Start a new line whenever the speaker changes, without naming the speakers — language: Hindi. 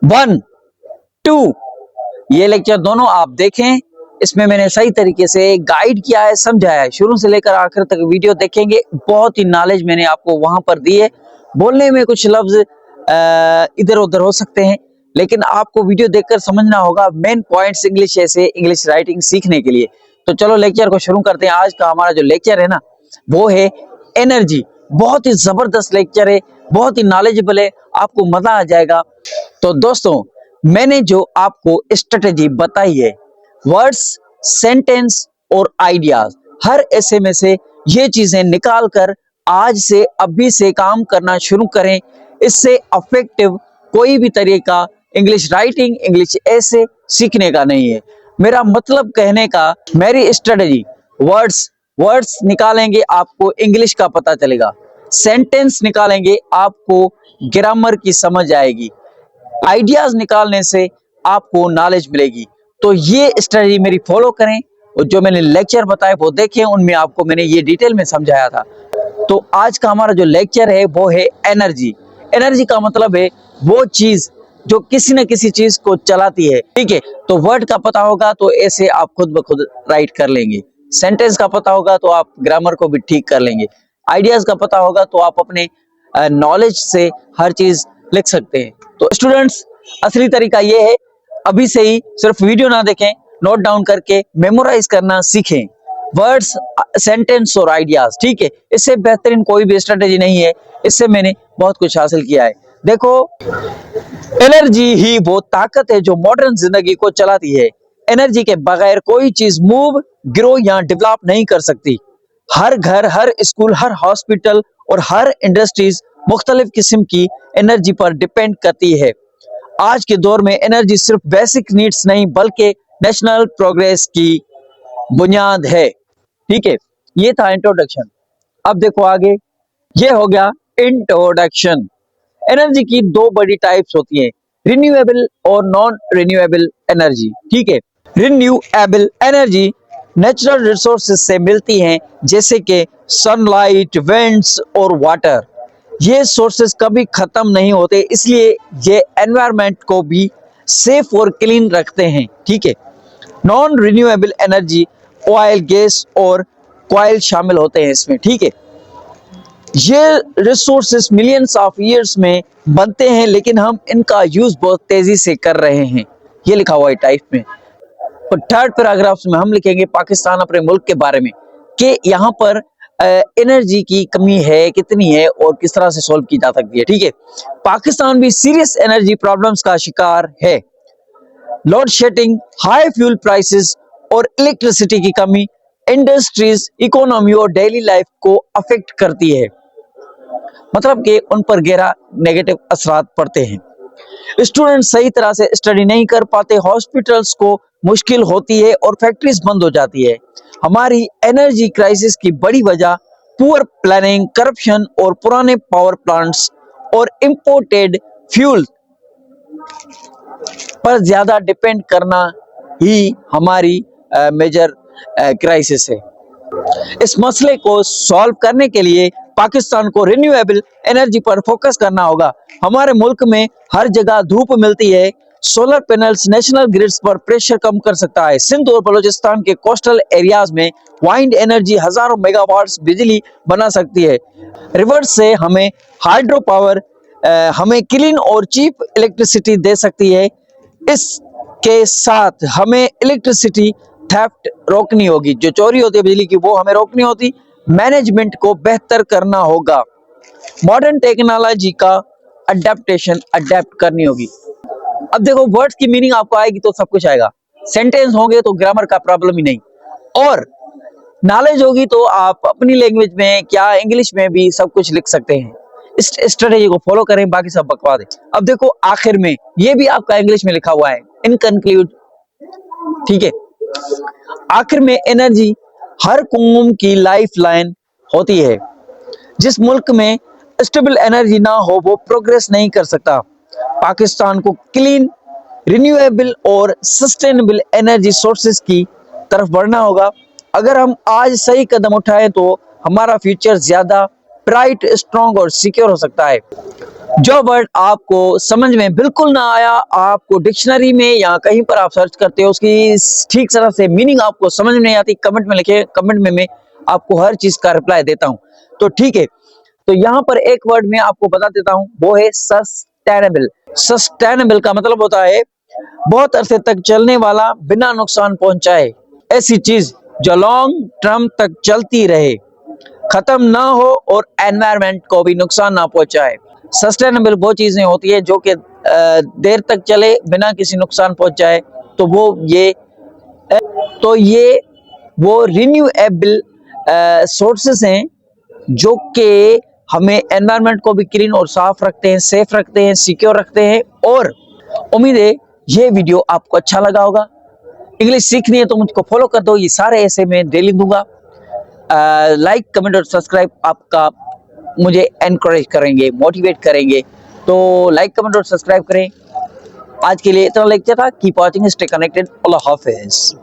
1, 2 ये लेक्चर दोनों आप देखें। इसमें मैंने सही तरीके से गाइड किया है, समझाया है। शुरू से लेकर आखिर तक वीडियो देखेंगे, बहुत ही नॉलेज मैंने आपको वहां पर दी है। बोलने में कुछ लफ्ज इधर उधर हो सकते हैं, लेकिन आपको वीडियो देखकर समझना होगा मेन पॉइंट्स इंग्लिश ऐसे इंग्लिश राइटिंग सीखने के लिए। तो चलो लेक्चर को शुरू करते हैं। आज का हमारा जो लेक्चर है ना, वो है एनर्जी। बहुत ही जबरदस्त लेक्चर है, बहुत ही नॉलेजेबल है, आपको मजा आ जाएगा। तो दोस्तों, मैंने जो आपको स्ट्रेटेजी बताई है, वर्ड्स, सेंटेंस और आइडियाज, हर ऐसे में से ये चीजें निकाल कर आज से अभी से काम करना शुरू करें। इससे अफेक्टिव कोई भी तरीका इंग्लिश राइटिंग, इंग्लिश ऐसे सीखने का नहीं है। मेरा मतलब कहने का, मेरी स्ट्रेटेजी, वर्ड्स वर्ड्स निकालेंगे आपको इंग्लिश का पता चलेगा, सेंटेंस निकालेंगे आपको ग्रामर की समझ आएगी, आइडियाज निकालने से आपको नॉलेज मिलेगी। तो ये स्ट्रेटजी मेरी फॉलो करें और जो मैंने लेक्चर बताए वो देखें, उनमें आपको मैंने ये डिटेल में समझाया था। तो आज का हमारा जो लेक्चर है वो है एनर्जी। एनर्जी का मतलब है वो चीज जो किसी न किसी चीज को चलाती है, ठीक है। तो वर्ड का पता होगा तो ऐसे आप खुद ब खुद राइट कर लेंगे, सेंटेंस का पता होगा तो आप ग्रामर को भी ठीक कर लेंगे, आइडियाज का पता होगा तो आप अपने नॉलेज से हर चीज लिख सकते हैं। तो स्टूडेंट्स, असली तरीका ये है, अभी से ही सिर्फ वीडियो ना देखें, नोट डाउन करके मेमोराइज करना सीखें, वर्ड्स, सेंटेंस और आइडियाज, ठीक है। इससे बेहतरीन कोई भी स्ट्रेटेजी नहीं है। इससे मैंने बहुत कुछ हासिल किया है। देखो, एनर्जी ही वो ताकत है जो मॉडर्न जिंदगी को चलाती है। एनर्जी के बगैर कोई चीज मूव, ग्रो या डेवलप नहीं कर सकती। हर घर, हर स्कूल, हर हॉस्पिटल और हर इंडस्ट्रीज मुख्तलिफ किस्म की एनर्जी पर डिपेंड करती है। आज के दौर में एनर्जी सिर्फ बेसिक नीड्स नहीं बल्कि नेशनल प्रोग्रेस की बुनियाद है, ठीक है। ये था इंट्रोडक्शन। अब देखो आगे, ये हो गया इंट्रोडक्शन। एनर्जी की दो बड़ी टाइप्स होती हैं, रिन्यूएबल और नॉन रिन्यूएबल एनर्जी, ठीक है। रिन्यूएबल एनर्जी नेचुरल रिसोर्सेज से मिलती हैं, जैसे कि सनलाइट, विंड्स और वाटर। ये सोर्सेज कभी खत्म नहीं होते, इसलिए ये एनवायरनमेंट को भी सेफ और क्लीन रखते हैं, ठीक है। Non renewable energy, oil, gas और कॉयल शामिल होते हैं इसमें, ठीक है। ये रिसोर्सेज मिलियंस ऑफ ईयर्स में बनते हैं, लेकिन हम इनका यूज बहुत तेजी से कर रहे हैं। ये लिखा हुआ है टाइप में। और थर्ड पैराग्राफ में हम लिखेंगे पाकिस्तान अपने मुल्क के बारे में, कि यहाँ पर एनर्जी की कमी है, कितनी है और किस तरह से सॉल्व की जा सकती है, ठीक है। पाकिस्तान भी सीरियस एनर्जी प्रॉब्लम्स का शिकार है। Load shedding, high fuel prices और इलेक्ट्रिसिटी की कमी इंडस्ट्रीज, इकोनॉमी और डेली लाइफ को अफेक्ट करती है, मतलब कि उन पर गहरा नेगेटिव असरात पड़ते हैं। स्टूडेंट सही तरह से स्टडी नहीं कर पाते, हॉस्पिटल्स को मुश्किल होती है और फैक्ट्रीज बंद हो जाती है। हमारी एनर्जी क्राइसिस की बड़ी वजह पुअर प्लानिंग, करप्शन और पुराने पावर प्लांट्स और इंपोर्टेड फ्यूल पर ज्यादा डिपेंड करना ही हमारी मेजर क्राइसिस है। इस मसले को सॉल्व करने के लिए पाकिस्तान को रिन्यूएबल एनर्जी पर फोकस करना होगा। हमारे मुल्क में हर जगह धूप मिलती है, सोलर पैनल्स नेशनल ग्रिड्स पर प्रेशर कम कर सकता है। सिंध और बलूचिस्तान के कोस्टल एरियाज में वाइंड एनर्जी हजारों मेगावाट्स बिजली बना सकती है। रिवर्स से हमें हाइड्रो पावर हमें क्लीन और चीप इलेक्ट्रिसिटी दे सकती है। इसके साथ हमें इलेक्ट्रिसिटी थेफ्ट रोकनी होगी, जो चोरी होती है बिजली की, वो हमें रोकनी होती। मैनेजमेंट को बेहतर करना होगा, मॉडर्न टेक्नोलॉजी का अडेप्ट करनी होगी। अब देखो, वर्ड्स की मीनिंग आपको आएगी तो सब कुछ आएगा, सेंटेंस होंगे तो ग्रामर का प्रॉब्लम ही नहीं, और नॉलेज होगी तो आप अपनी लैंग्वेज में क्या इंग्लिश में भी सब कुछ लिख सकते हैं। इस स्ट्रेटेजी को फॉलो करें, बाकी सब बकवास है। अब देखो आखिर में ये भी आपका इंग्लिश में लिखा हुआ है, इन कंक्लूड, ठीक है। आखिर में एनर्जी हर कौम की लाइफ लाइन होती है। जिस मुल्क में स्टेबल एनर्जी ना हो वो प्रोग्रेस नहीं कर सकता। पाकिस्तान को क्लीन, रिन्यूएबल और सस्टेनेबल एनर्जी सोर्सेज की तरफ बढ़ना होगा। अगर हम आज सही कदम उठाएं तो हमारा फ्यूचर ज्यादा ब्राइट, स्ट्रॉन्ग और सिक्योर हो सकता है। जो वर्ड आपको समझ में बिल्कुल ना आया, आपको डिक्शनरी में या कहीं पर आप सर्च करते हो, उसकी ठीक तरह से मीनिंग आपको समझ में नहीं आती, कमेंट में लिखे, कमेंट में मैं आपको हर चीज का रिप्लाई देता हूं। तो ठीक है, तो यहाँ पर एक वर्ड मैं आपको बता देता हूं, वो है सस्टेनेबल। सस्टेनेबल का मतलब होता है बहुत अरसे तक चलने वाला, बिना नुकसान पहुंचाए, ऐसी चीज जो लॉन्ग टर्म तक चलती रहे, खत्म ना हो और एनवायरनमेंट को भी नुकसान ना पहुंचाए। सस्टेनेबल वो चीजें होती है जो कि देर तक चले बिना किसी नुकसान पहुंचाए, तो ये वो रिन्यूएबल सोर्सेस हैं जो कि हमें एनवायरनमेंट को भी क्लीन और साफ रखते हैं, सेफ रखते हैं, सिक्योर रखते हैं। और उम्मीद है ये वीडियो आपको अच्छा लगा होगा। इंग्लिश सीखनी है तो मुझको फॉलो कर दो, ये सारे ऐसे मैं डेली दूंगा। लाइक, कमेंट और सब्सक्राइब आपका मुझे एनकरेज करेंगे, मोटिवेट करेंगे। तो लाइक, कमेंट और सब्सक्राइब करें। आज के लिए इतना लेक्चर था। Keep watching, stay connected. अल्लाह हाफिज।